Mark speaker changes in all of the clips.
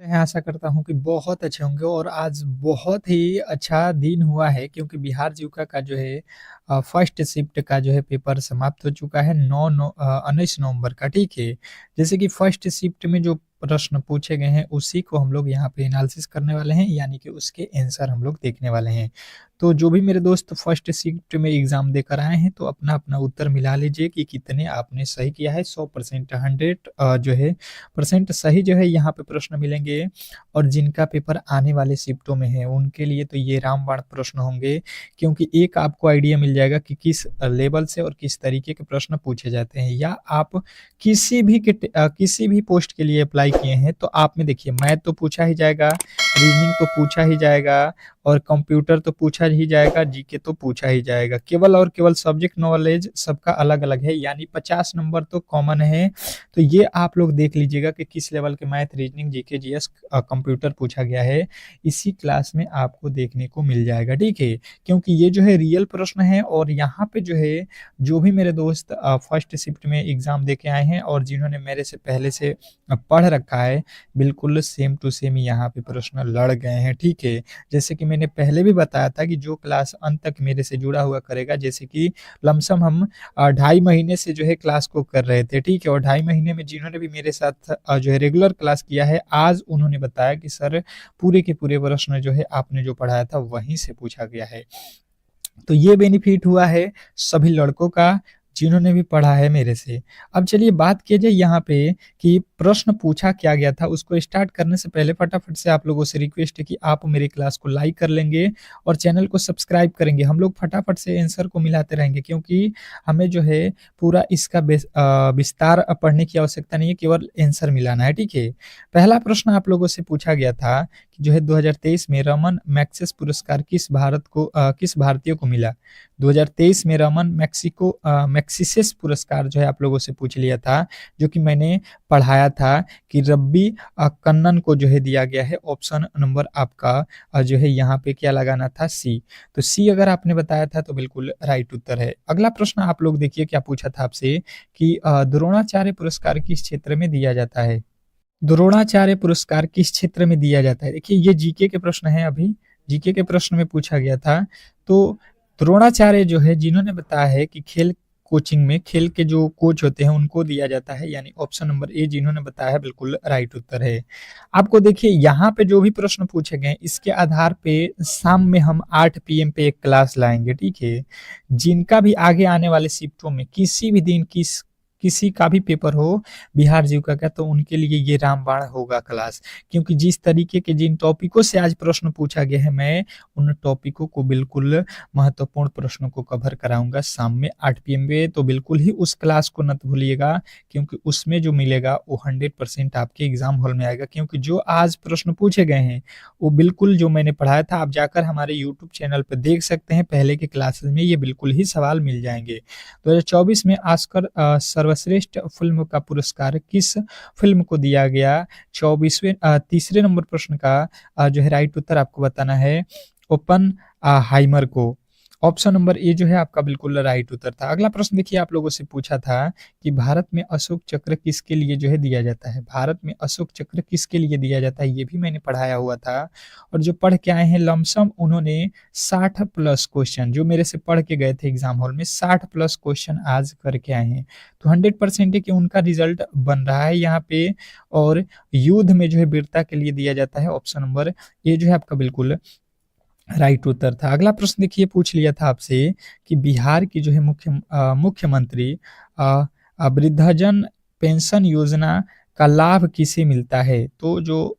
Speaker 1: मैं आशा करता हूँ कि बहुत अच्छे होंगे और आज बहुत ही अच्छा दिन हुआ है क्योंकि बिहार जीविका का जो है फर्स्ट शिफ्ट का जो है पेपर समाप्त हो चुका है 19 नवंबर का, ठीक है। जैसे कि फर्स्ट शिफ्ट में जो प्रश्न पूछे गए हैं उसी को हम लोग यहाँ पे एनालिसिस करने वाले हैं, यानी कि उसके आंसर हम लोग देखने वाले हैं। तो जो भी मेरे दोस्त फर्स्ट शिफ्ट में एग्जाम देकर आए हैं तो अपना अपना उत्तर मिला लीजिए कि कितने आपने सही किया है। 100% 100 जो है परसेंट सही जो है यहाँ पे प्रश्न मिलेंगे। और जिनका पेपर आने वाले शिफ्टों में है उनके लिए तो ये रामबाण प्रश्न होंगे, क्योंकि एक आपको आइडिया मिल जाएगा कि किस लेवल से और किस तरीके के प्रश्न पूछे जाते हैं। या आप किसी भी पोस्ट के लिए अप्लाई किए हैं तो आप में देखिए मैथ तो पूछा ही जाएगा, रीजनिंग तो पूछा ही जाएगा और कंप्यूटर तो पूछा ही जाएगा, जीके तो पूछा ही जाएगा। केवल और केवल सब्जेक्ट नॉलेज सबका अलग अलग है, यानी 50 नंबर तो कॉमन है। तो ये आप लोग देख लीजिएगा कि किस लेवल के math, reasoning, GK, GS, computer पूछा गया है। इसी क्लास में आपको देखने को मिल जाएगा, ठीक है। क्योंकि ये जो है रियल प्रश्न है और यहाँ पे जो है जो भी मेरे दोस्त फर्स्ट शिफ्ट में एग्जाम दे के आए हैं और जिन्होंने मेरे से पहले से पढ़ रखा है, बिल्कुल सेम टू सेम यहाँ पे प्रश्न लड़ गए हैं, ठीक है। जैसे कि मैंने पहले भी बताया था कि जो क्लास अंत तक मेरे से जुड़ा हुआ करेगा, जैसे कि लमसम हम 2.5 महीने से जो है क्लास को कर रहे थे, ठीक है। और 2.5 महीने में जिन्होंने भी मेरे साथ जो है रेगुलर क्लास किया है, आज उन्होंने बताया कि सर पूरे के पूरे प्रश्न जो है आपने जो पढ़ाया था वहीं से पूछा गया है। तो ये बेनिफिट हुआ है सभी लड़कों का जिन्होंने भी पढ़ा है मेरे से। अब चलिए बात किया जाए यहाँ पे कि प्रश्न पूछा क्या गया था। उसको स्टार्ट करने से पहले फटाफट से आप लोगों से रिक्वेस्ट है कि आप मेरी क्लास को लाइक कर लेंगे और चैनल को सब्सक्राइब करेंगे। हम लोग फटाफट से आंसर को मिलाते रहेंगे, क्योंकि हमें जो है पूरा इसका विस्तार पढ़ने की आवश्यकता नहीं है, केवल आंसर मिलाना है, ठीक है। पहला प्रश्न आप लोगों से पूछा गया था कि जो है 2023 में रमन मैग्सेसे पुरस्कार किस भारतीय को मिला। 2023 में रमन मैग्सेसे पुरस्कार जो है आप लोगों से पूछ लिया था, जो कि मैंने पढ़ाया था कि रब्बी कन्नन को जो है दिया गया है। ऑप्शन नंबर आपका जो है यहाँ पे क्या लगाना था, सी। तो सी अगर आपने बताया था तो बिल्कुल राइट उत्तर है। अगला प्रश्न आप लोग देखिए क्या पूछा था आपसे कि द्रोणाचार्य पुरस्कार किस क्षेत्र में दिया जाता है। द्रोणाचार्य पुरस्कार किस क्षेत्र में दिया जाता है। देखिए ये जीके के प्रश्न है, अभी जीके के प्रश्न में पूछा गया था। तो द्रोणाचार्य जो है जिन्होंने बताया है कि खेल कोचिंग में खेल के जो कोच होते हैं उनको दिया जाता है, यानी ऑप्शन नंबर ए जिन्होंने बताया है बिल्कुल राइट उत्तर है। आपको देखिए यहाँ पे जो भी प्रश्न पूछे गए इसके आधार पे शाम में हम 8 PM पे एक क्लास लाएंगे, ठीक है। जिनका भी आगे आने वाले शिफ्टों में किसी भी दिन किसी का भी पेपर हो बिहार जीविका का, तो उनके लिए ये रामबाण होगा क्लास। क्योंकि जिस तरीके के जिन टॉपिकों से आज प्रश्न पूछा गया है, मैं उन टॉपिकों को बिल्कुल महत्वपूर्ण प्रश्नों को कवर कराऊंगा शाम में 8 PM पे। तो बिल्कुल ही उस क्लास को मत भूलिएगा, क्योंकि उसमें जो मिलेगा वो 100% आपके एग्जाम हॉल में आएगा। क्योंकि जो आज प्रश्न पूछे गए हैं वो बिल्कुल जो मैंने पढ़ाया था, आप जाकर हमारे यूट्यूब चैनल पर देख सकते हैं, पहले के क्लासेस में ये बिल्कुल ही सवाल मिल जाएंगे। 2024 में ऑस्कर सर्वश्रेष्ठ फिल्म का पुरस्कार किस फिल्म को दिया गया। 24वें तीसरे नंबर प्रश्न का जो है राइट उत्तर आपको बताना है ओपन हाइमर को। ऑप्शन नंबर ए जो है आपका बिल्कुल राइट उत्तर था। अगला प्रश्न देखिए आप लोगों से पूछा था कि भारत में अशोक चक्र किसके लिए जो है दिया जाता है। भारत में अशोक चक्र किसके लिए दिया जाता है, ये भी मैंने पढ़ाया हुआ था। और जो पढ़ के आए हैं लमसम उन्होंने 60+ क्वेश्चन जो मेरे से पढ़ के गए थे एग्जाम हॉल में, 60+ क्वेश्चन आज करके आए हैं। तो 100% है कि उनका रिजल्ट बन रहा है यहाँ पे। और युद्ध में जो है वीरता के लिए दिया जाता है। ऑप्शन नंबर ये जो है आपका बिल्कुल राइट उत्तर था। अगला प्रश्न देखिए पूछ लिया था आपसे कि बिहार की जो है मुख्यमंत्री वृद्धजन पेंशन योजना का लाभ किसे मिलता है। तो जो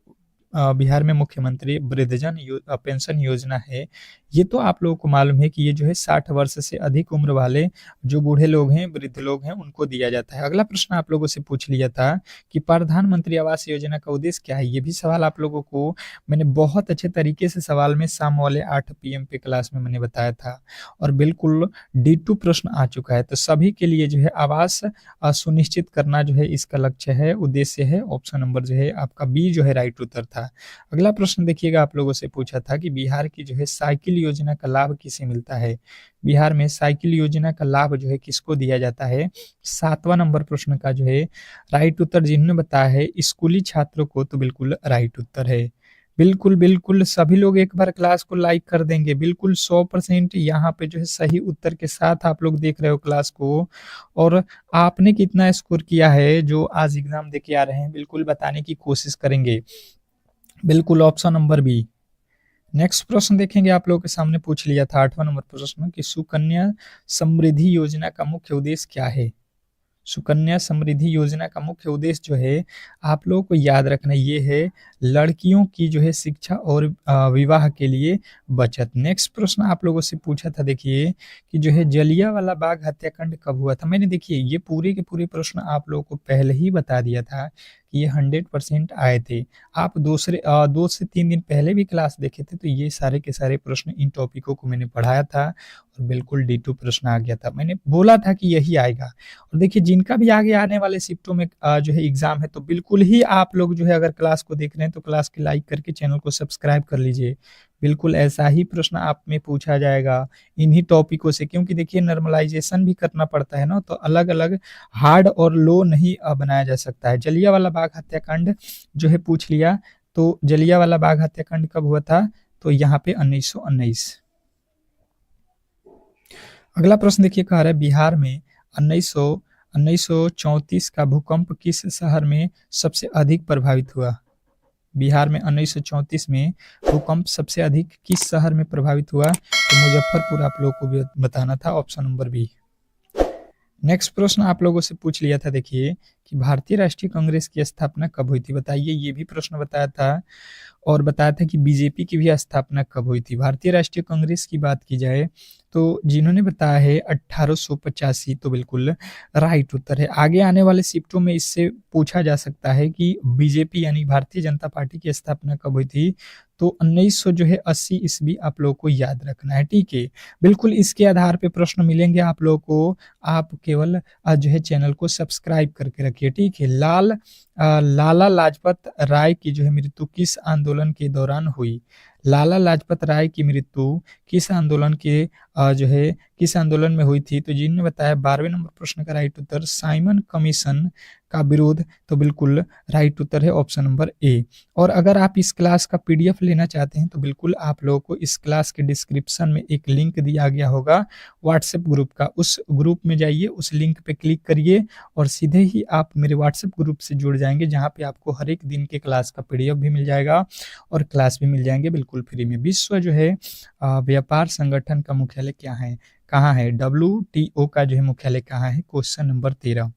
Speaker 1: बिहार में मुख्यमंत्री वृद्धजन पेंशन योजना है, ये तो आप लोगों को मालूम है कि ये जो है 60 वर्ष से अधिक उम्र वाले जो बूढ़े लोग हैं, वृद्ध लोग हैं, उनको दिया जाता है। अगला प्रश्न आप लोगों से पूछ लिया था कि प्रधानमंत्री आवास योजना का उद्देश्य क्या है। ये भी सवाल आप लोगों को मैंने बहुत अच्छे तरीके से सवाल में शाम वाले 8 PM पे क्लास में मैंने बताया था और बिल्कुल D2 प्रश्न आ चुका है। तो सभी के लिए जो है आवास सुनिश्चित करना जो है इसका लक्ष्य है, उद्देश्य है। ऑप्शन नंबर जो है आपका बी जो है राइट उत्तर था। अगला प्रश्न देखिएगा आप लोगों से पूछा था कि बिहार की जो है साइकिल योजना का लाभ किसे मिलता है? बिहार में साइकिल योजना का लाभ जो है किसको दिया जाता है? 7वां नंबर प्रश्न का जो है राइट उत्तर जिन्होंने बताया है स्कूली छात्रों को, तो बिल्कुल राइट उत्तर है। बिल्कुल, बिल्कुल सभी लोग एक बार क्लास को लाइक कर देंगे। बिल्कुल 100% यहाँ पे जो है सही उत्तर के साथ आप लोग देख रहे हो क्लास को, और आपने कितना स्कोर किया है जो आज एग्ज़ाम दे के आ रहे हैं, बिल्कुल बताने की कोशिश करेंगे। बिल्कुल ऑप्शन नंबर बी। नेक्स्ट प्रश्न देखेंगे, आप लोगों के सामने पूछ लिया था 8वां नंबर प्रश्न कि सुकन्या समृद्धि योजना का मुख्य उद्देश्य क्या है? सुकन्या समृद्धि योजना का मुख्य उद्देश्य जो है आप लोगों को याद रखना ये है लड़कियों की जो है शिक्षा और विवाह के लिए बचत। नेक्स्ट प्रश्न आप लोगों से पूछा था, देखिए कि जो है जलियांवाला बाग हत्याकांड कब हुआ था? मैंने देखिए ये पूरे के पूरे प्रश्न आप लोगों को पहले ही बता दिया था कि ये 100% आए थे। आप 2 से 3 दिन पहले भी क्लास देखे थे, तो ये सारे के सारे प्रश्न इन टॉपिकों को मैंने पढ़ाया था और बिल्कुल D2 प्रश्न आ गया था। मैंने बोला था कि यही आएगा। और देखिए जिनका भी आगे आने वाले शिफ्टों में जो है एग्ज़ाम है, तो बिल्कुल ही आप लोग जो है अगर क्लास को देख रहे हैं तो क्लास को लाइक करके चैनल को सब्सक्राइब कर लीजिए। बिल्कुल ऐसा ही प्रश्न आप में पूछा जाएगा इन्हीं टॉपिकों से, क्योंकि देखिए नॉर्मलाइज़ेशन भी करना पड़ता है ना, तो अलग-अलग हार्ड और लो नहीं बनाया जा सकता है। जलियांवाला बाग हत्याकांड जो है पूछ लिया, तो जलियांवाला बाग हत्याकांड कब हुआ था? तो यहाँ पे 1919। अगला प्रश्न देखिए कह रहा है बिहार में 1934 का भूकंप किस शहर में सबसे अधिक प्रभावित हुआ? बिहार में 1934 में भूकंप सबसे अधिक किस शहर में प्रभावित हुआ? तो मुजफ्फरपुर आप लोगों को भी बताना था, ऑप्शन नंबर बी। नेक्स्ट प्रश्न आप लोगों से पूछ लिया था, देखिए कि भारतीय राष्ट्रीय कांग्रेस की स्थापना कब हुई थी? बताइए, ये भी प्रश्न बताया था और बताया था कि बीजेपी की भी स्थापना कब हुई थी। भारतीय राष्ट्रीय कांग्रेस की बात की जाए तो जिन्होंने बताया है 1885, तो बिल्कुल राइट उत्तर है। आगे आने वाले शिफ्टों में इससे पूछा जा सकता है कि बीजेपी यानी भारतीय जनता पार्टी की स्थापना कब हुई थी? तो 1900 जो है 80 ईस्वी आप लोगों को याद रखना है, ठीक है। बिल्कुल इसके आधार पे प्रश्न मिलेंगे आप लोगों को, आप केवल जो है चैनल को सब्सक्राइब करके रखिए, ठीक है। लाला लाजपत राय की जो है मृत्यु किस आंदोलन के दौरान हुई? लाला लाजपत राय की मृत्यु किस आंदोलन के जो है किस आंदोलन में हुई थी? तो जिन्होंने बताया 12वें नंबर प्रश्न का राइट उत्तर साइमन कमीशन का विरोध, तो बिल्कुल राइट उत्तर है ऑप्शन नंबर ए। और अगर आप इस क्लास का पीडीएफ लेना चाहते हैं तो बिल्कुल आप लोगों को इस क्लास के डिस्क्रिप्शन में एक लिंक दिया गया होगा व्हाट्सएप ग्रुप का, उस ग्रुप में जाइए, उस लिंक पे क्लिक करिए और सीधे ही आप मेरे व्हाट्सएप ग्रुप से जुड़ जाएंगे, जहाँ पे आपको हर एक दिन के क्लास का पीडीएफ भी मिल जाएगा और क्लास भी मिल जाएंगे बिल्कुल फ्री में। विश्व जो है व्यापार संगठन का मुख्यालय क्या है, कहाँ है? WTO का जो है मुख्यालय कहाँ है? Question number 13।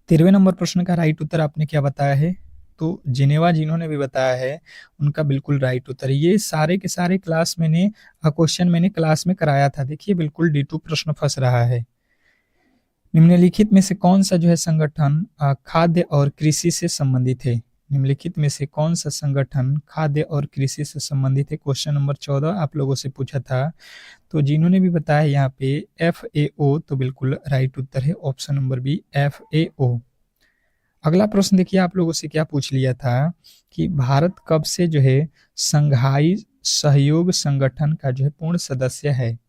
Speaker 1: 13वें नंबर प्रश्न का राइट उत्तर आपने क्या बताया है? तो जिनेवा जिन्होंने भी बताया है उनका बिल्कुल राइट उत्तर है। ये सारे के सारे क्लास मैंने क्वेश्चन मैंने क्लास में कराया था। देखिए बिल्कुल D2 प्रश्न फंस रहा है। निम्नलिखित में से कौन सा जो है संगठन खाद्य और कृषि से संबंधित है? निम्नलिखित में से कौन सा संगठन खाद्य और कृषि से संबंधित है? क्वेश्चन नंबर 14 आप लोगों से पूछा था, तो जिन्होंने भी बताया यहाँ पे FAO, तो बिल्कुल राइट उत्तर है ऑप्शन नंबर बी FAO। अगला प्रश्न देखिए आप लोगों से क्या पूछ लिया था कि भारत कब से जो है संघाई सहयोग संगठन का जो है पूर्ण सदस्य है?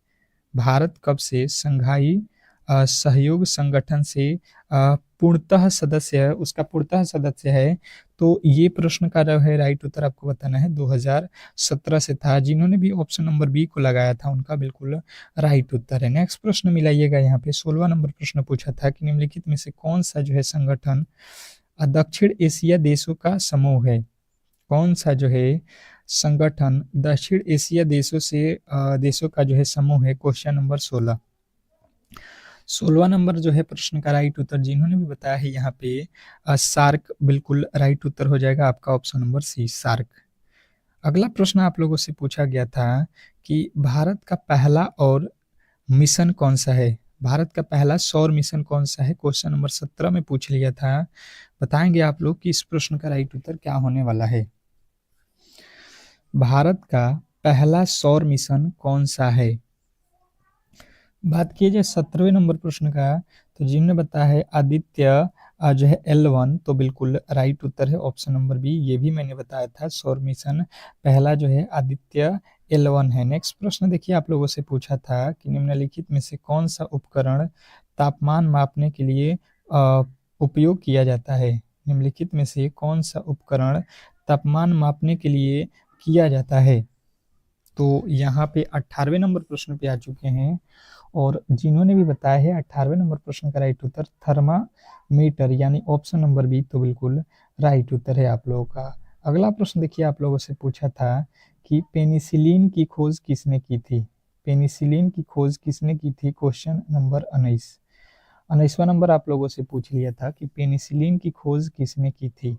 Speaker 1: भारत कब से संघाई सहयोग संगठन से पूर्णतः सदस्य है, उसका पूर्णतः सदस्य है? तो ये प्रश्न का जो है राइट उत्तर आपको बताना है 2017 से था। जिन्होंने भी ऑप्शन नंबर बी को लगाया था उनका बिल्कुल राइट उत्तर है। नेक्स्ट प्रश्न मिलाइएगा, यहाँ पे 16वां नंबर प्रश्न पूछा था कि निम्नलिखित में से कौन सा जो है संगठन दक्षिण एशिया देशों का समूह है? कौन सा जो है संगठन दक्षिण एशिया देशों का जो है समूह है? Question number 16। 16वां नंबर जो है प्रश्न का राइट उत्तर जिन्होंने भी बताया है यहाँ पे सार्क, बिल्कुल राइट उत्तर हो जाएगा आपका ऑप्शन नंबर सी सार्क। अगला प्रश्न आप लोगों से पूछा गया था कि भारत का पहला और मिशन कौन सा है? भारत का पहला सौर मिशन कौन सा है? क्वेश्चन नंबर 17 में पूछ लिया था। बताएंगे आप लोग कि इस प्रश्न का राइट उत्तर क्या होने वाला है? भारत का पहला सौर मिशन कौन सा है? बात किए जाए 17वें नंबर प्रश्न का, तो जिन्होंने बताया है आदित्य जो है L1, तो बिल्कुल राइट उत्तर है ऑप्शन नंबर बी। ये भी मैंने बताया था, सौर मिशन पहला जो है आदित्य L1 है। नेक्स्ट प्रश्न देखिए, आप लोगों से पूछा था कि निम्नलिखित में से कौन सा उपकरण तापमान मापने के लिए उपयोग किया जाता है। निम्नलिखित में से कौन सा उपकरण तापमान मापने के लिए किया जाता है। तो यहाँ पे 18वें नंबर प्रश्न पे आ चुके हैं, और जिन्होंने भी बताया है 18वें नंबर प्रश्न का राइट उत्तर थर्मामीटर यानी ऑप्शन नंबर बी, तो बिल्कुल राइट उत्तर है आप लोगों का। अगला प्रश्न देखिए, आप लोगों से पूछा था कि पेनिसिलिन की खोज किसने की थी। पेनिसिलिन की खोज किसने की थी, क्वेश्चन नंबर 19वां नंबर आप लोगों से पूछ लिया था कि पेनिसिलिन की खोज किसने की थी।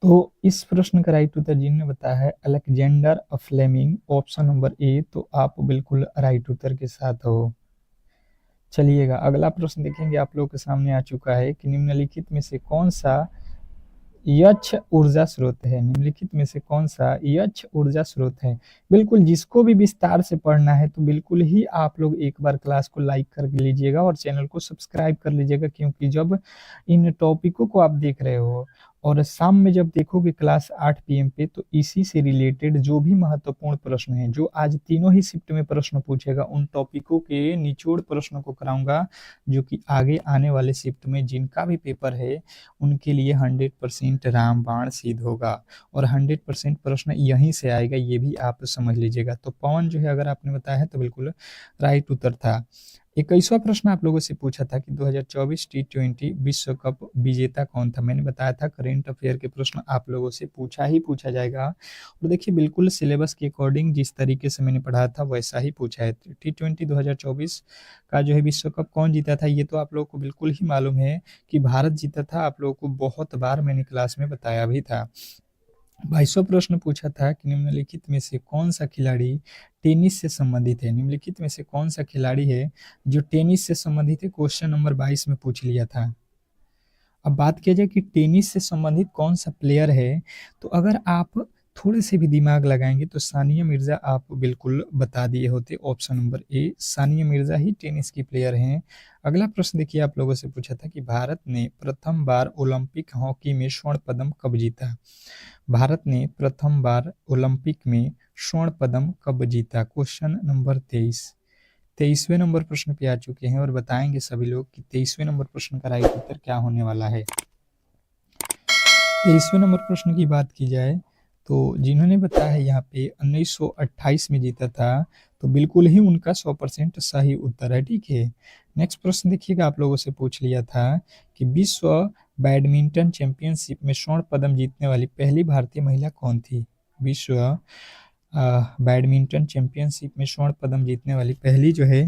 Speaker 1: तो इस प्रश्न का राइट उत्तर जिन्होंने बताया है Alexander Fleming, option number A, तो आप बिल्कुल राइट उत्तर के साथ हो। चलिएगा, अगला प्रश्न देखेंगे, आप लोगों के सामने आ चुका है कि निम्नलिखित में से कौन सा यक्ष ऊर्जा स्रोत है। निम्नलिखित में से कौन सा यक्ष ऊर्जा स्रोत है। बिल्कुल, जिसको भी विस्तार से पढ़ना है तो बिल्कुल ही आप लोग एक बार क्लास को लाइक कर लीजिएगा और चैनल को सब्सक्राइब कर लीजिएगा, क्योंकि जब इन टॉपिकों को आप देख रहे हो और शाम में जब देखोगे क्लास 8 PM पे, तो इसी से रिलेटेड जो भी महत्वपूर्ण प्रश्न है, जो आज तीनों ही शिफ्ट में प्रश्न पूछेगा, उन टॉपिकों के निचोड़ प्रश्नों को कराऊंगा, जो कि आगे आने वाले शिफ्ट में जिनका भी पेपर है उनके लिए 100% रामबाण सिद्ध होगा, और 100% प्रश्न यहीं से आएगा, ये भी आप समझ लीजिएगा। तो पवन जो है, अगर आपने बताया है तो बिल्कुल राइट उत्तर था। 21वां प्रश्न आप लोगों से पूछा था कि 2024 T20 विश्व कप विजेता कौन था। मैंने बताया था करेंट अफेयर के प्रश्न आप लोगों से पूछा जाएगा, और देखिए बिल्कुल सिलेबस के अकॉर्डिंग जिस तरीके से मैंने पढ़ा था वैसा ही पूछा है। T20 2024 का जो है विश्व कप कौन जीता था, ये तो आप लोगों को बिल्कुल ही मालूम है कि भारत जीता था। आप लोगों को बहुत बार मैंने क्लास में बताया भी था। 22वां प्रश्न पूछा था कि निम्नलिखित में से कौन सा खिलाड़ी टेनिस से संबंधित है। निम्नलिखित में से कौन सा खिलाड़ी है जो टेनिस से संबंधित है, क्वेश्चन नंबर 22 में पूछ लिया था। अब बात किया जाए कि टेनिस से संबंधित कौन सा प्लेयर है, तो अगर आप थोड़े से भी दिमाग लगाएंगे तो सानिया मिर्जा आप बिल्कुल बता दिए होते, ऑप्शन नंबर ए, सानिया मिर्जा ही टेनिस की प्लेयर हैं। अगला प्रश्न देखिए, आप लोगों से पूछा था कि भारत ने प्रथम बार ओलंपिक हॉकी में स्वर्ण पदक कब जीता। भारत ने प्रथम बार ओलंपिक में स्वर्ण पदक कब जीता, क्वेश्चन नंबर 23वें नंबर प्रश्न पे आ चुके हैं, और बताएंगे सभी लोग कि 23वें नंबर प्रश्न का राइट उत्तर क्या होने वाला है। 23वें नंबर प्रश्न की बात की जाए तो जिन्होंने बताया है यहाँ पे 1928 में जीता था, तो बिल्कुल ही उनका 100% सही उत्तर है। ठीक है, नेक्स्ट प्रश्न देखिएगा, आप लोगों से पूछ लिया था कि विश्व बैडमिंटन चैंपियनशिप में स्वर्ण पदक जीतने वाली पहली भारतीय महिला कौन थी। विश्व बैडमिंटन चैंपियनशिप में स्वर्ण पदक जीतने वाली पहली जो है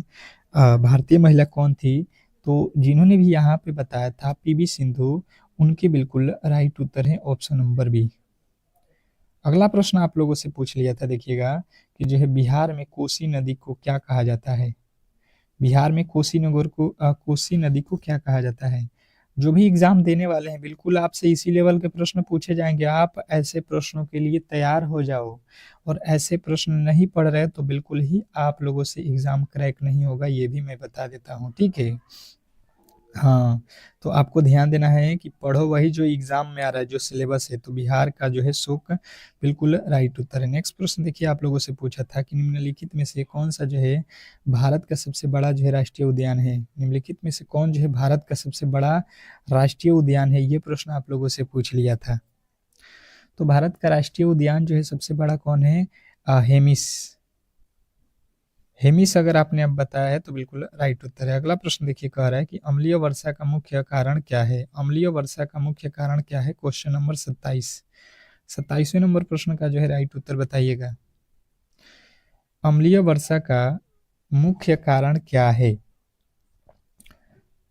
Speaker 1: भारतीय महिला कौन थी, तो जिन्होंने भी यहाँ पे बताया था PV सिंधु, उनके बिल्कुल राइट उत्तर है ऑप्शन नंबर बी। अगला प्रश्न आप लोगों से पूछ लिया था, देखिएगा कि जो है बिहार में कोसी नदी को क्या कहा जाता है। बिहार में कोसी नदी को क्या कहा जाता है। जो भी एग्जाम देने वाले हैं बिल्कुल आपसे इसी लेवल के प्रश्न पूछे जाएंगे, आप ऐसे प्रश्नों के लिए तैयार हो जाओ, और ऐसे प्रश्न नहीं पढ़ रहे तो बिल्कुल ही आप लोगों से एग्जाम क्रैक नहीं होगा, ये भी मैं बता देता हूँ। ठीक है, हाँ, तो आपको ध्यान देना है कि पढ़ो वही जो एग्जाम में आ रहा है, जो सिलेबस है। तो बिहार का जो है शोक बिल्कुल राइट उत्तर है। नेक्स्ट प्रश्न देखिए, आप लोगों से पूछा था कि निम्नलिखित में से कौन सा जो है भारत का सबसे बड़ा जो है राष्ट्रीय उद्यान है। निम्नलिखित में से कौन जो है भारत का सबसे बड़ा राष्ट्रीय उद्यान है, ये प्रश्न आप लोगों से पूछ लिया था। तो भारत का राष्ट्रीय उद्यान जो है सबसे बड़ा कौन है, हेमिस। हेमिस अगर आपने अब बताया है तो बिल्कुल राइट उत्तर है। अगला प्रश्न देखिए, कह रहा है कि अम्लीय वर्षा का मुख्य कारण क्या है। अम्लीय वर्षा का मुख्य कारण क्या है, क्वेश्चन नंबर 27वें नंबर प्रश्न का जो है राइट उत्तर बताइएगा। अम्लीय वर्षा का मुख्य कारण क्या है,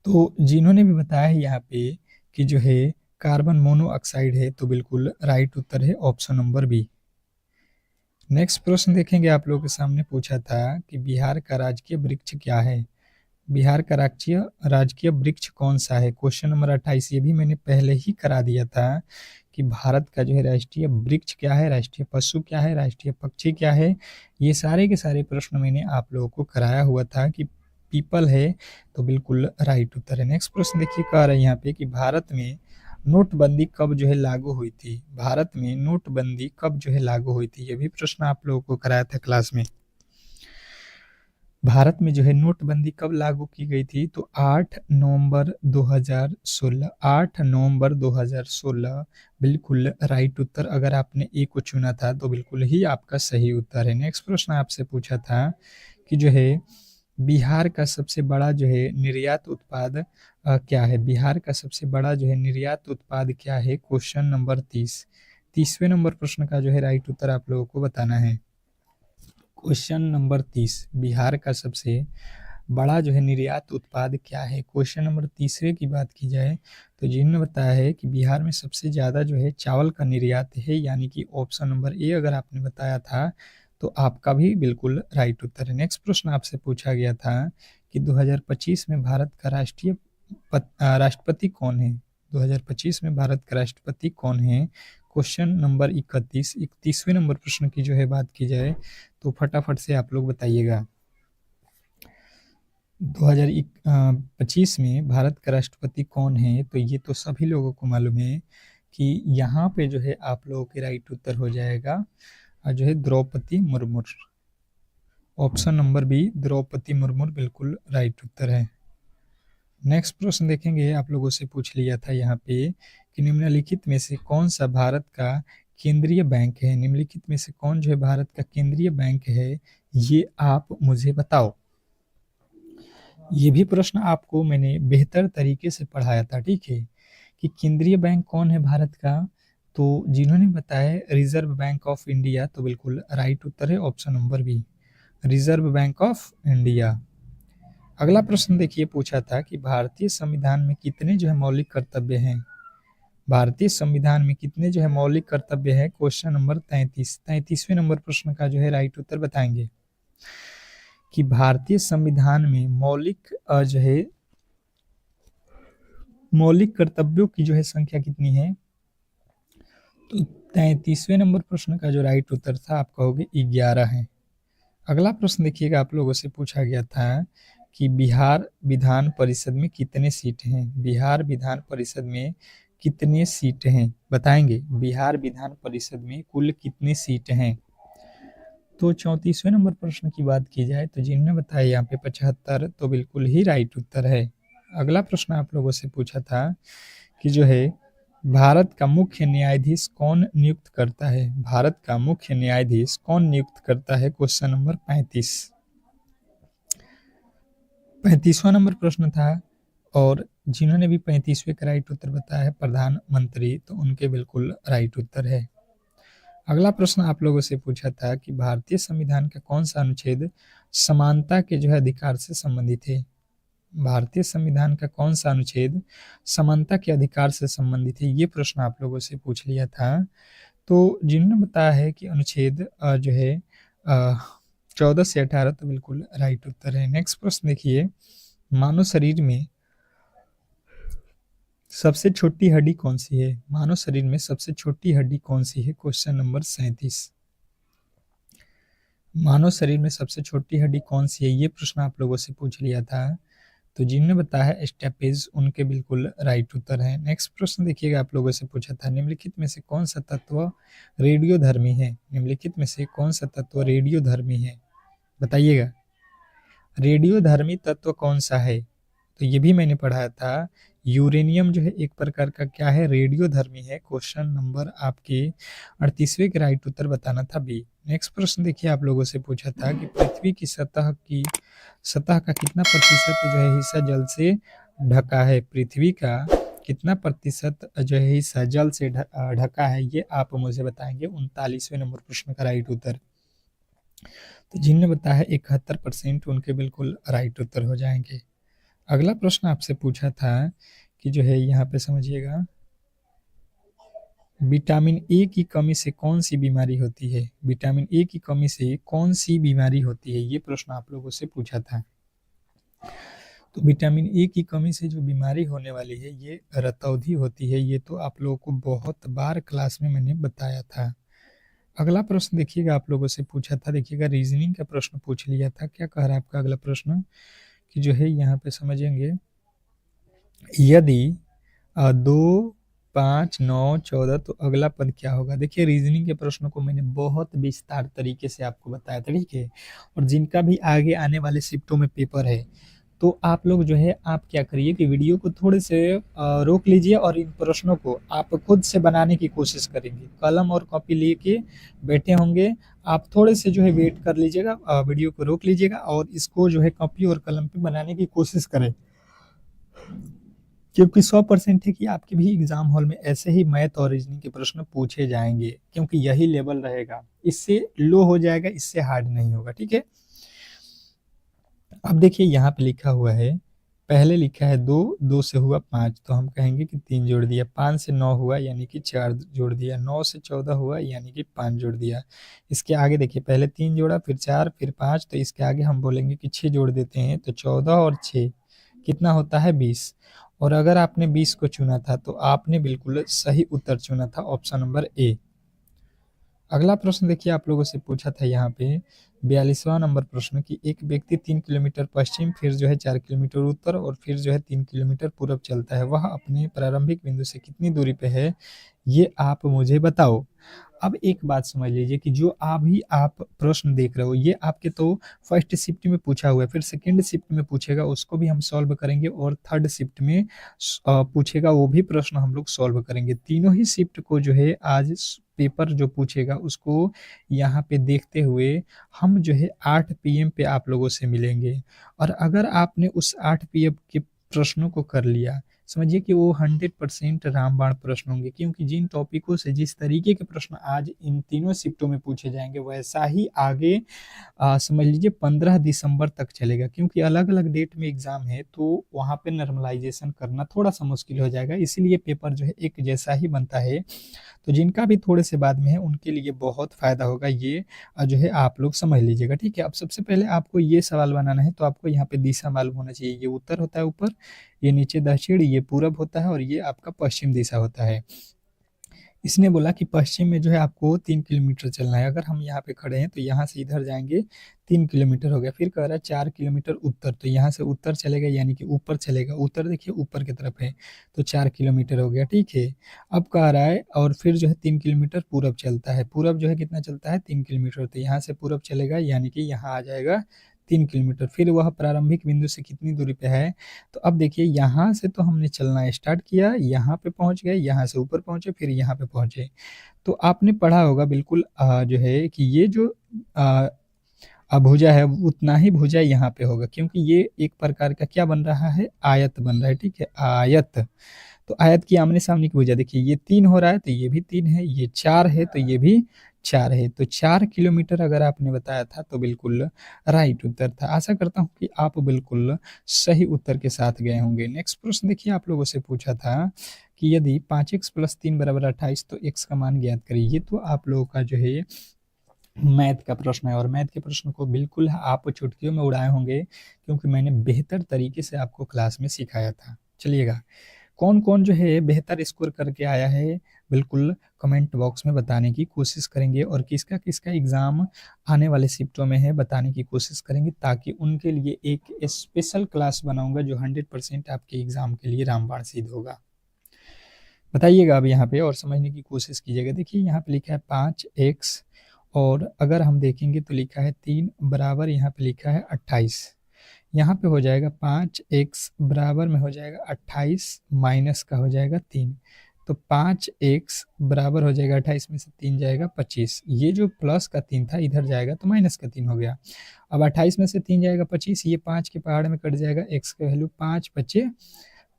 Speaker 1: तो जिन्होंने भी बताया है यहाँ पे कि जो है कार्बन मोनोऑक्साइड है, तो बिल्कुल राइट उत्तर है ऑप्शन नंबर बी। नेक्स्ट प्रश्न देखेंगे, आप लोगों के सामने पूछा था कि बिहार का राजकीय वृक्ष क्या है। बिहार का राजकीय वृक्ष कौन सा है, क्वेश्चन नंबर 28। ये भी मैंने पहले ही करा दिया था कि भारत का जो है राष्ट्रीय वृक्ष क्या है, राष्ट्रीय पशु क्या है, राष्ट्रीय पक्षी क्या है। ये सारे के सारे प्रश्न मैंने आप लोगों को कराया हुआ था कि पीपल है, तो बिल्कुल राइट उत्तर है। नेक्स्ट प्रश्न देखिए, कह रहा है यहाँ पे कि भारत में नोटबंदी कब जो है लागू हुई थी? भारत में नोटबंदी कब जो है लागू हुई थी? ये भी प्रश्न आप लोगों को कराया था क्लास में। भारत में जो है नोटबंदी कब लागू की गई थी? तो 8 नवंबर 2016। 8 नवंबर 2016 बिल्कुल राइट उत्तर। अगर आपने ए को चुना था तो बिल्कुल ही आपका सही उत्तर है। नेक्स्ट प्रश्न आपसे पूछा था कि जो है बिहार का सबसे बड़ा जो है निर्यात उत्पाद क्या है? बिहार का सबसे बड़ा जो है निर्यात उत्पाद क्या है? Question number 30। 30वें नंबर प्रश्न का जो है राइट उत्तर आप लोगों को बताना है। क्वेश्चन नंबर 30, बिहार का सबसे बड़ा जो है निर्यात उत्पाद क्या है? क्वेश्चन नंबर 30 की बात की जाए तो जिन्होंने बताया है कि बिहार में सबसे ज़्यादा जो है चावल का निर्यात है, यानी कि ऑप्शन नंबर ए अगर आपने बताया था तो आपका भी बिल्कुल राइट उत्तर है। नेक्स्ट प्रश्न आपसे पूछा गया था कि 2025 में भारत का राष्ट्रपति कौन है? 2025 में भारत का राष्ट्रपति कौन है? Question number 31। 31वें नंबर प्रश्न की जो है बात की जाए तो फटाफट से आप लोग बताइएगा। 2025 में भारत का राष्ट्रपति कौन है? तो ये तो सभी लोगों को मालूम है कि यहाँ पे जो है आप लोगों के राइट उत्तर हो जाएगा जो है Droupadi Murmu. Option number B Droupadi Murmu बिल्कुल राइट उत्तर है। नेक्स्ट प्रश्न देखेंगे, आप लोगों से पूछ लिया था यहाँ पे कि निम्नलिखित में से कौन सा भारत का केंद्रीय बैंक है? निम्नलिखित में से कौन जो है भारत का केंद्रीय बैंक है, ये आप मुझे बताओ। ये भी प्रश्न आपको मैंने बेहतर तरीके से पढ़ाया था, ठीक है, कि केंद्रीय बैंक कौन है भारत का? तो जिन्होंने बताया रिजर्व बैंक ऑफ इंडिया, तो बिल्कुल राइट उत्तर है option number B, Reserve Bank of India. अगला प्रश्न देखिए, पूछा था कि भारतीय संविधान में कितने जो है मौलिक कर्तव्य हैं? भारतीय संविधान में कितने जो है मौलिक कर्तव्य है? Question number 33। 33वें नंबर प्रश्न का जो है राइट उत्तर बताएंगे कि भारतीय संविधान में जो है मौलिक कर्तव्यों की जो है संख्या कितनी है? तो 33वें नंबर प्रश्न का जो राइट उत्तर था आप कहोगे 11 है। अगला प्रश्न देखिएगा, आप लोगों से पूछा गया था कि बिहार विधान परिषद में कितने सीट हैं? बिहार विधान परिषद में कितने सीट हैं बताएंगे? बिहार विधान परिषद में कुल कितने सीट हैं? तो 34वें नंबर प्रश्न की बात की जाए तो जिन्होंने बताया यहाँ पे 75, तो बिल्कुल ही राइट उत्तर है। अगला प्रश्न आप लोगों से पूछा था कि जो है भारत का मुख्य न्यायाधीश कौन नियुक्त करता है? भारत का मुख्य न्यायाधीश कौन नियुक्त करता है? Question number 35। 35वां नंबर प्रश्न था और जिन्होंने भी 35वें का राइट उत्तर बताया है प्रधानमंत्री, तो उनके बिल्कुल राइट उत्तर है। अगला प्रश्न आप लोगों से पूछा था कि भारतीय संविधान का कौन सा अनुच्छेद समानता के जो है अधिकार से संबंधित है? भारतीय संविधान का कौन सा अनुच्छेद समानता के अधिकार से संबंधित है? ये प्रश्न आप लोगों से पूछ लिया था। तो जिन्होंने बताया है कि अनुच्छेद जो है 14 से 18, तो बिल्कुल राइट उत्तर है। नेक्स्ट प्रश्न देखिए, मानव शरीर में सबसे छोटी हड्डी कौन सी है? मानव शरीर में सबसे छोटी हड्डी कौन सी है? Question number 37। मानव शरीर में सबसे छोटी हड्डी कौन सी है? ये प्रश्न आप लोगों से पूछ लिया था। तो जिन्होंने बताया है स्टेपेज, उनके बिल्कुल राइट उत्तर है। नेक्स्ट प्रश्न देखिएगा, आप लोगों से पूछा था निम्नलिखित में से कौन सा तत्व रेडियोधर्मी है? निम्नलिखित में से कौन सा तत्व रेडियोधर्मी है बताइएगा। रेडियोधर्मी तत्व कौन सा है? तो ये भी मैंने पढ़ाया था, यूरेनियम जो है एक प्रकार का क्या है? रेडियोधर्मी है। क्वेश्चन नंबर आपके 38वें के राइट उत्तर बताना था बी। नेक्स्ट प्रश्न देखिए, आप लोगों से पूछा था कि पृथ्वी की सतह का कितना प्रतिशत जो है हिस्सा जल से ढका है? पृथ्वी का कितना प्रतिशत जो है हिस्सा जल से ढका है, ये आप मुझे बताएंगे। 39वें नंबर प्रश्न का राइट उत्तर। तो जिन्होंने बताया है 71%, उनके बिल्कुल राइट उत्तर हो जाएंगे। अगला प्रश्न आपसे पूछा था कि जो है यहाँ पे समझिएगा, विटामिन ए की कमी से कौन सी बीमारी होती है? विटामिन ए की कमी से कौन सी बीमारी होती है? ये प्रश्न आप लोगों से पूछा था। तो विटामिन ए की कमी से जो बीमारी होने वाली है, ये रतौंधी होती है। ये तो आप लोगों को बहुत बार क्लास में मैंने बताया था। अगला प्रश्न देखिएगा, आप लोगों से पूछा था, देखिएगा रीजनिंग का प्रश्न पूछ लिया था। क्या कह रहा है आपका अगला प्रश्न कि जो है यहाँ पे समझेंगे यदि 2, 5, 9, 14 तो अगला पद क्या होगा? देखिए रीज़निंग के प्रश्नों को मैंने बहुत विस्तार तरीके से आपको बताया था, ठीक है? और जिनका भी आगे आने वाले शिफ्टों में पेपर है, तो आप लोग जो है आप क्या करिए कि वीडियो को थोड़े से रोक लीजिए और इन प्रश्नों को आप खुद से बनाने की कोशिश करेंगे। कलम और कॉपी लेके बैठे होंगे, आप थोड़े से जो है वेट कर लीजिएगा, वीडियो को रोक लीजिएगा और इसको जो है कॉपी और कलम पे बनाने की कोशिश करें। क्योंकि 100% है कि आपके भी एग्जाम हॉल में ऐसे ही मैथ और रीजनिंग के प्रश्न पूछे जाएंगे, क्योंकि यही लेवल रहेगा। इससे लो हो जाएगा, इससे हार्ड नहीं होगा, ठीक है। अब देखिए यहाँ पे लिखा हुआ है, पहले लिखा है 2, 2 से हुआ 5 तो हम कहेंगे कि 3 जोड़ दिया, 5 से 9 हुआ यानी कि 4 जोड़ दिया, 9 से 14 हुआ यानी कि 5 जोड़ दिया। इसके आगे देखिए पहले 3 जोड़ा, फिर 4, फिर 5, तो इसके आगे हम बोलेंगे कि 6 जोड़ देते हैं, तो 14 और 6 कितना होता है 20। और अगर आपने 20 को चुना था तो आपने बिल्कुल सही उत्तर चुना था, ऑप्शन नंबर ए। अगला प्रश्न देखिए आप लोगों से पूछा था यहाँ पे 42वां नंबर प्रश्न कि एक व्यक्ति 3 किलोमीटर पश्चिम, फिर जो है 4 किलोमीटर उत्तर और फिर जो है 3 किलोमीटर पूरब चलता है, वह अपने प्रारंभिक बिंदु से कितनी दूरी पे है, ये आप मुझे बताओ। अब एक बात समझ लीजिए कि जो अभी आप प्रश्न देख रहे हो ये आपके तो फर्स्ट शिफ्ट में पूछा हुआ है, फिर सेकंड शिफ्ट में पूछेगा उसको भी हम सॉल्व करेंगे, और थर्ड शिफ्ट में पूछेगा वो भी प्रश्न हम लोग सॉल्व करेंगे। तीनों ही शिफ्ट को जो है आज पेपर जो पूछेगा उसको यहाँ पे देखते हुए हम जो है 8 पीएम पे आप लोगों से मिलेंगे। और अगर आपने उस 8 पीएम के प्रश्नों को कर लिया, समझिए कि वो 100% रामबाण प्रश्न होंगे, क्योंकि जिन टॉपिकों से जिस तरीके के प्रश्न आज इन तीनों शिफ्टों में पूछे जाएंगे वैसा ही आगे समझ लीजिए 15 दिसंबर तक चलेगा, क्योंकि अलग अलग डेट में एग्जाम है तो वहाँ पे नॉर्मलाइजेशन करना थोड़ा सा मुश्किल हो जाएगा, इसीलिए पेपर जो है एक जैसा ही बनता है। तो जिनका भी थोड़े से बाद में है उनके लिए बहुत फायदा होगा, ये जो है आप लोग समझ लीजिएगा, ठीक है। अब सबसे पहले आपको ये सवाल बनाना है, तो आपको यहाँ पे दिशा मालूम होना चाहिए। ये उत्तर होता है ऊपर, ये नीचे दक्षिण, ये पूरब होता है और ये आपका पश्चिम दिशा होता है। इसने बोला कि पश्चिम में जो है आपको 3 किलोमीटर चलना है। अगर हम यहाँ पे खड़े हैं तो यहाँ से इधर जाएंगे 3 किलोमीटर हो गया। फिर कह रहा है 4 किलोमीटर उत्तर, तो यहाँ से उत्तर चलेगा यानी कि ऊपर चलेगा। उत्तर देखिए ऊपर की तरफ है, तो 4 किलोमीटर हो गया, ठीक है। अब कह रहा है और फिर जो है 3 किलोमीटर पूरब चलता है। पूरब जो है कितना चलता है 3 किलोमीटर, तो यहाँ से पूरब चलेगा यानी कि यहाँ आ जाएगा 3 किलोमीटर। फिर वह प्रारंभिक बिंदु से कितनी दूरी पे है, तो अब देखिए यहाँ से तो हमने चलना स्टार्ट किया, यहाँ पे पहुंच गए, यहाँ से ऊपर पहुंचे, फिर यहाँ पे पहुंचे। तो आपने पढ़ा होगा बिल्कुल जो है कि ये जो अ, भुजा है उतना ही भुजा यहाँ पे होगा, क्योंकि ये एक प्रकार का क्या बन रहा है, आयत बन रहा है, ठीक है, आयत। तो आयत की आमने सामने की भुजा देखिए, ये 3 हो रहा है तो ये भी 3 है, ये 4 है तो ये भी 4 है। तो 4 किलोमीटर अगर आपने बताया था तो बिल्कुल राइट उत्तर था। आशा करता हूँ कि आप बिल्कुल सही उत्तर के साथ गए होंगे। नेक्स्ट प्रश्न देखिए आप लोगों से पूछा था कि यदि 5x + 3 = 28 तो x का मान ज्ञात करिए। ये तो आप लोगों का जो है मैथ का प्रश्न है, और मैथ के प्रश्न को बिल्कुल आप चुटकियों में उड़ाए होंगे, क्योंकि मैंने बेहतर तरीके से आपको क्लास में सिखाया था। चलिएगा, कौन कौन जो है बेहतर स्कोर करके आया है बिल्कुल कमेंट बॉक्स में बताने की कोशिश करेंगे, और किसका किसका एग्ज़ाम आने वाले शिफ्टों में है बताने की कोशिश करेंगे, ताकि उनके लिए एक स्पेशल क्लास बनाऊंगा जो 100% आपके एग्ज़ाम के लिए रामबाण सिद्ध होगा। बताइएगा अब यहाँ पे और समझने की कोशिश कीजिएगा। देखिए यहाँ पे लिखा है 5x, और अगर हम देखेंगे तो लिखा है 3 बराबर, यहाँ पे लिखा है 28। यहाँ पे हो जाएगा 5x बराबर में हो जाएगा 28 माइनस का हो जाएगा 3, तो 5x बराबर हो जाएगा 28 में से 3 जाएगा 25। ये जो प्लस का 3 था इधर जाएगा तो माइनस का 3 हो गया। अब 28 में से 3 जाएगा 25, ये 5 के पहाड़ में कट जाएगा, x का वैल्यू 5 बचे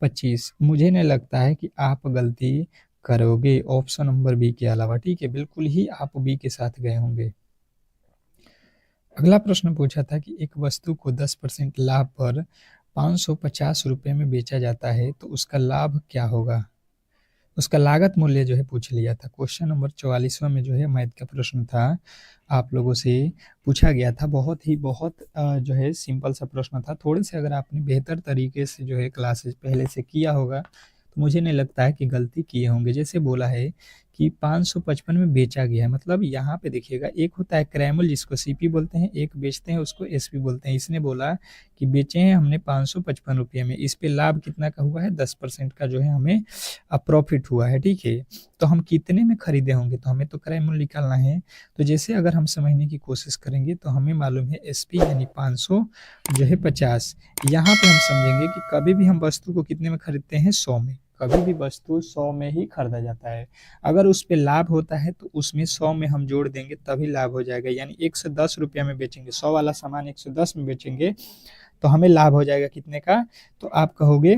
Speaker 1: 25। मुझे नहीं लगता है कि आप गलती करोगे ऑप्शन नंबर बी के अलावा, ठीक है, बिल्कुल ही आप बी के साथ गए होंगे। अगला प्रश्न पूछा था कि एक वस्तु को 10% लाभ पर 550 रुपये में बेचा जाता है तो उसका लाभ क्या होगा, उसका लागत मूल्य जो है पूछ लिया था। क्वेश्चन नंबर 44वां में जो है मैथ का प्रश्न था, आप लोगों से पूछा गया था। बहुत जो है सिंपल सा प्रश्न था। थोड़े से अगर आपने बेहतर तरीके से जो है क्लासेस पहले से किया होगा तो मुझे नहीं लगता है कि गलती किए होंगे। जैसे बोला है कि 555 में बेचा गया है। मतलब यहाँ पे देखिएगा, एक होता है क्रैमल जिसको सीपी बोलते हैं, एक बेचते हैं उसको एसपी बोलते हैं। इसने बोला कि बेचे हैं हमने 555 रुपये में, इस पे लाभ कितना का हुआ है, 10% का जो है हमें प्रॉफिट हुआ है, ठीक है। तो हम कितने में खरीदे होंगे, तो हमें तो क्रय मूल्य निकालना है। तो जैसे अगर हम समझने की कोशिश करेंगे तो हमें मालूम है एसपी यानी 500 जो है 50। यहाँ पे हम समझेंगे कि कभी भी हम वस्तु को कितने में खरीदते हैं, 100 में। कभी भी वस्तु 100 में ही खरीदा जाता है। अगर उस पे लाभ होता है तो उसमें 100 में हम जोड़ देंगे तभी लाभ हो जाएगा। यानी 110 रुपया में बेचेंगे, 100 वाला सामान 110 में बेचेंगे तो हमें लाभ हो जाएगा कितने का, तो आप कहोगे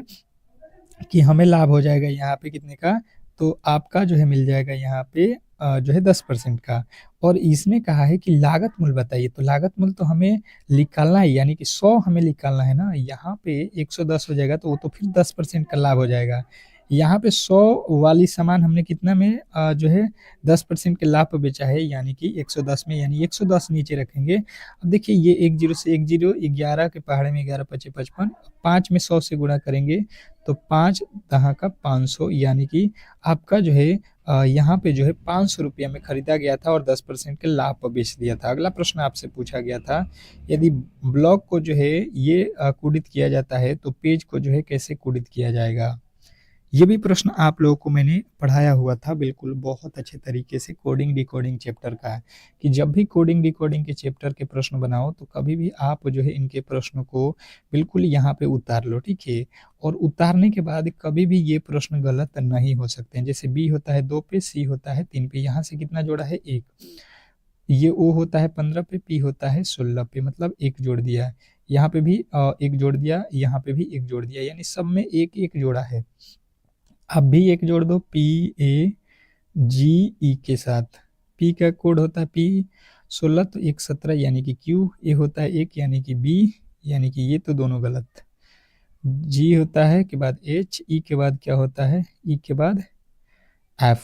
Speaker 1: कि हमें लाभ हो जाएगा यहाँ पे कितने का, तो आपका जो है मिल जाएगा यहाँ पे जो है 10% का। और इसने कहा है कि लागत मूल्य बताइए, तो लागत मूल्य तो हमें निकालना है, यानी कि 100 हमें निकालना है ना। यहाँ पे 110 हो जाएगा तो वो तो फिर 10% का लाभ हो जाएगा। यहाँ पे 100 वाली सामान हमने कितना में जो है 10% के लाभ पे बेचा है, यानी कि 110 में, यानी 110 नीचे रखेंगे। अब देखिए ये 1 0 से 1 0, 11 के पहाड़े में 11 पचे 55, 5 में 100 से गुणा करेंगे तो 5 दहा का 500, यानी कि आपका जो है यहाँ पे जो है 500 रुपया में खरीदा गया था और 10% के लाभ पर बेच दिया था। अगला प्रश्न आपसे पूछा गया था, यदि ब्लॉक को जो है ये कोडित किया जाता है तो पेज को जो है कैसे कोडित किया जाएगा। ये भी प्रश्न आप लोगों को मैंने पढ़ाया हुआ था, बिल्कुल बहुत अच्छे तरीके से, कोडिंग डिकोडिंग चैप्टर का है कि जब भी कोडिंग डिकोडिंग के चैप्टर के प्रश्न बनाओ तो कभी भी आप जो है इनके प्रश्नों को बिल्कुल यहाँ पे उतार लो, ठीक है। और उतारने के बाद कभी भी ये प्रश्न गलत नहीं हो सकते हैं। जैसे बी होता है 2 पे, सी होता है 3 पे, यहाँ से कितना जोड़ा है 1, ये ओ होता है 15 पे, पी होता है 16 पे, मतलब 1 जोड़ दिया। यहाँ पे भी 1 जोड़ दिया, यहाँ पे भी 1 जोड़ दिया, यानी सब में 1 1 जोड़ा है। अब भी 1 जोड़ दो, पी ए जी ई के साथ। पी का कोड होता है पी 16, तो 1 17 यानी कि क्यू। ए होता है 1 यानी कि बी, यानी कि ये तो दोनों गलत। जी होता है के बाद एच, ई के बाद क्या होता है, ई के बाद एफ।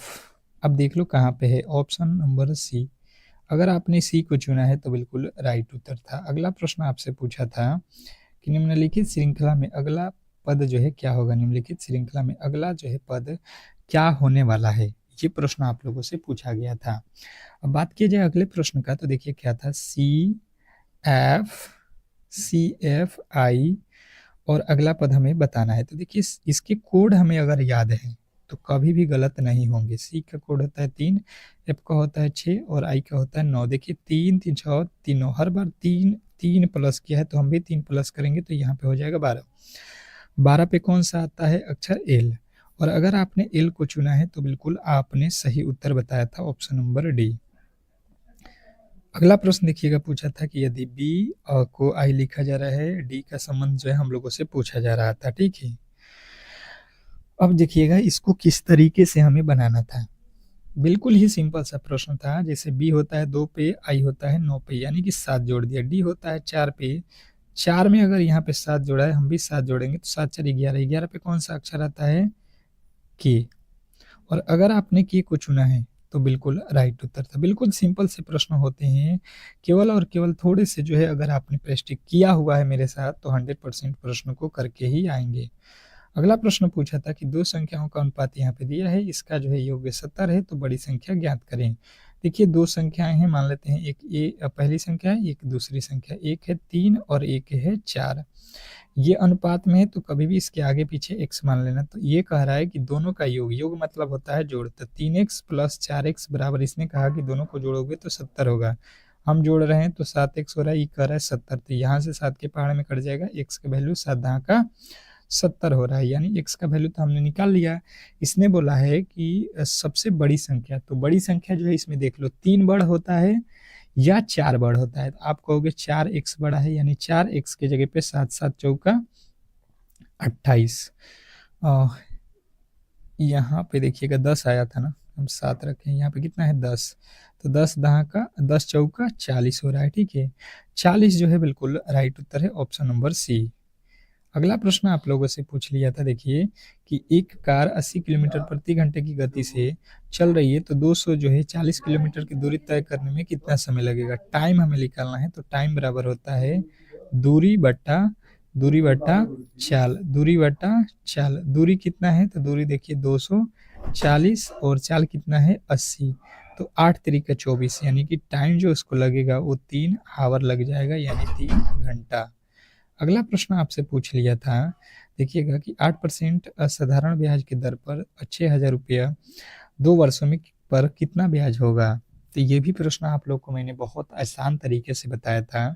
Speaker 1: अब देख लो कहाँ पे है, ऑप्शन नंबर सी। अगर आपने सी को चुना है तो बिल्कुल राइट उत्तर था। अगला प्रश्न आपसे पूछा था कि निम्नलिखित श्रृंखला में अगला पद जो है क्या होगा, निम्नलिखित श्रृंखला में अगला जो है पद क्या होने वाला है, ये प्रश्न आप लोगों से पूछा गया था। अब बात की जाए अगले प्रश्न का, तो देखिए क्या था, सी एफ आई और अगला पद हमें बताना है। तो देखिए इसके कोड हमें अगर याद है तो कभी भी गलत नहीं होंगे। सी का कोड होता है 3, एफ का होता है 6 और आई का होता है 9। देखिए 3 3 6 3 9, हर बार 3 3 प्लस किया है तो हम भी 3 प्लस करेंगे तो यहाँ पे हो जाएगा 12। 12 पे कौन सा आता है अक्षर एल, और अगर आपने एल को चुना है तो बिल्कुल आपने सही उत्तर बताया था, ऑप्शन नंबर डी। अगला प्रश्न देखिएगा, पूछा था कि यदि बी को आई लिखा जा रहा है, डी का संबंध जो है हम लोगों से पूछा जा रहा था, ठीक है। अब देखिएगा इसको किस तरीके से हमें बनाना था। बिल्कुल ही सिंपल सा प्रश्न था। जैसे बी होता है 2 पे, आई होता है 9 पे, यानी कि 7 जोड़ दिया। डी होता है 4 पे, 4 में अगर यहाँ पे 7 जोड़ा है, हम भी 7 जोड़ेंगे तो 7 4 11, 11 पे कौन सा अक्षर आता है, के। और अगर आपने के को चुना है तो बिल्कुल राइट उत्तर था। बिल्कुल सिंपल से प्रश्न होते हैं, केवल और केवल थोड़े से जो है अगर आपने प्रैक्टिस किया हुआ है मेरे साथ तो 100% प्रश्न को करके ही आएंगे। अगला प्रश्न पूछा था कि दो संख्याओं का अनुपात यहाँ पे दिया है, इसका जो है योग 70 है, तो बड़ी संख्या ज्ञात करें। देखिए दो संख्याएं हैं, मान लेते हैं एक ये पहली संख्या है, एक दूसरी संख्या, एक है 3 और एक है 4। ये अनुपात में है तो कभी भी इसके आगे पीछे x मान लेना। तो ये कह रहा है कि दोनों का योग, योग मतलब होता है जोड़, तो 3x प्लस 4x बराबर, इसने कहा कि दोनों को जोड़ोगे तो 70 होगा। हम जोड़ रहे हैं तो 7x हो रहा है, ये कह रहा है 70, तो यहाँ से 7 के पहाड़ में कट जाएगा, x का वैल्यू 7 दहा का 70 हो रहा है, यानी x का वैल्यू तो हमने निकाल लिया। इसने बोला है कि सबसे बड़ी संख्या, तो बड़ी संख्या जो है इसमें देख लो 3 बड़ा होता है या 4 बड़ा होता है, तो आप कहोगे 4x बड़ा है, यानी 4x के जगह पे 7 7 चौका 28। यहाँ पे देखिएगा 10 आया था ना, हम 7 रखें, यहाँ पे कितना है 10, तो 10 दहा का 10 चौका 40 हो रहा है, ठीक है। 40 जो है बिल्कुल राइट उत्तर है, ऑप्शन नंबर सी। अगला प्रश्न आप लोगों से पूछ लिया था, देखिए कि एक कार 80 किलोमीटर प्रति घंटे की गति से चल रही है, तो 200 जो है 40 किलोमीटर की दूरी तय करने में कितना समय लगेगा। टाइम हमें निकालना है, तो टाइम बराबर होता है दूरी बट्टा चाल। दूरी बट्टा चाल, दूरी कितना है, तो दूरी देखिए 200 40 और चाल कितना है 80, तो 8 तिरिका 24 यानी कि टाइम जो उसको लगेगा वो 3 आवर लग जाएगा यानी 3 घंटा। अगला प्रश्न आपसे पूछ लिया था, देखिएगा कि 8% साधारण ब्याज की दर पर 6,000 रुपया 2 वर्षों में पर कितना ब्याज होगा? तो ये भी प्रश्न आप लोग को मैंने बहुत आसान तरीके से बताया था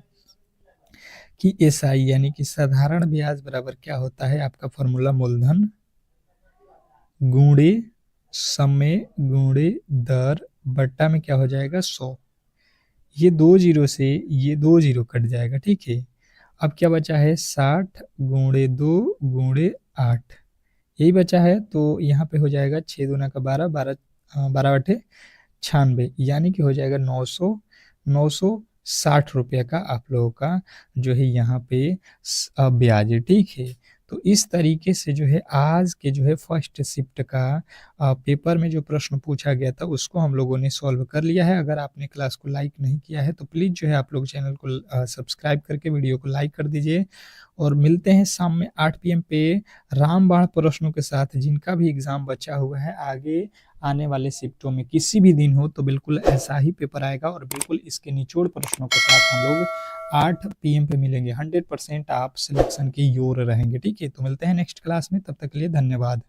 Speaker 1: कि एसआई यानी कि साधारण ब्याज बराबर क्या होता है, आपका फॉर्मूला मूलधन गुणे समय गुणे दर बट्टा में क्या हो जाएगा 100। ये 2 जीरो से ये 2 जीरो कट जाएगा, ठीक है। अब क्या बचा है 60 गुणे 2 गुणे 8, यही बचा है। तो यहाँ पे हो जाएगा 6 दूना का 12, 12 12 बटे 96 यानी कि हो जाएगा 960 रुपये का आप लोगों का जो है यहाँ पे ब्याज, ठीक है। तो इस तरीके से जो है आज के जो है फर्स्ट शिफ्ट का पेपर में जो प्रश्न पूछा गया था उसको हम लोगों ने सॉल्व कर लिया है। अगर आपने क्लास को लाइक नहीं किया है तो प्लीज़ जो है आप लोग चैनल को सब्सक्राइब करके वीडियो को लाइक कर दीजिए और मिलते हैं शाम में 8 पीएम पे रामबाण प्रश्नों के साथ। जिनका भी एग्जाम बचा हुआ है आगे आने वाले शिफ्टों में किसी भी दिन हो तो बिल्कुल ऐसा ही पेपर आएगा और बिल्कुल इसके निचोड़ प्रश्नों के साथ हम लोग 8 पीएम पे मिलेंगे। 100% आप सिलेक्शन की योर रहेंगे, ठीक है। तो मिलते हैं नेक्स्ट क्लास में, तब तक के लिए धन्यवाद।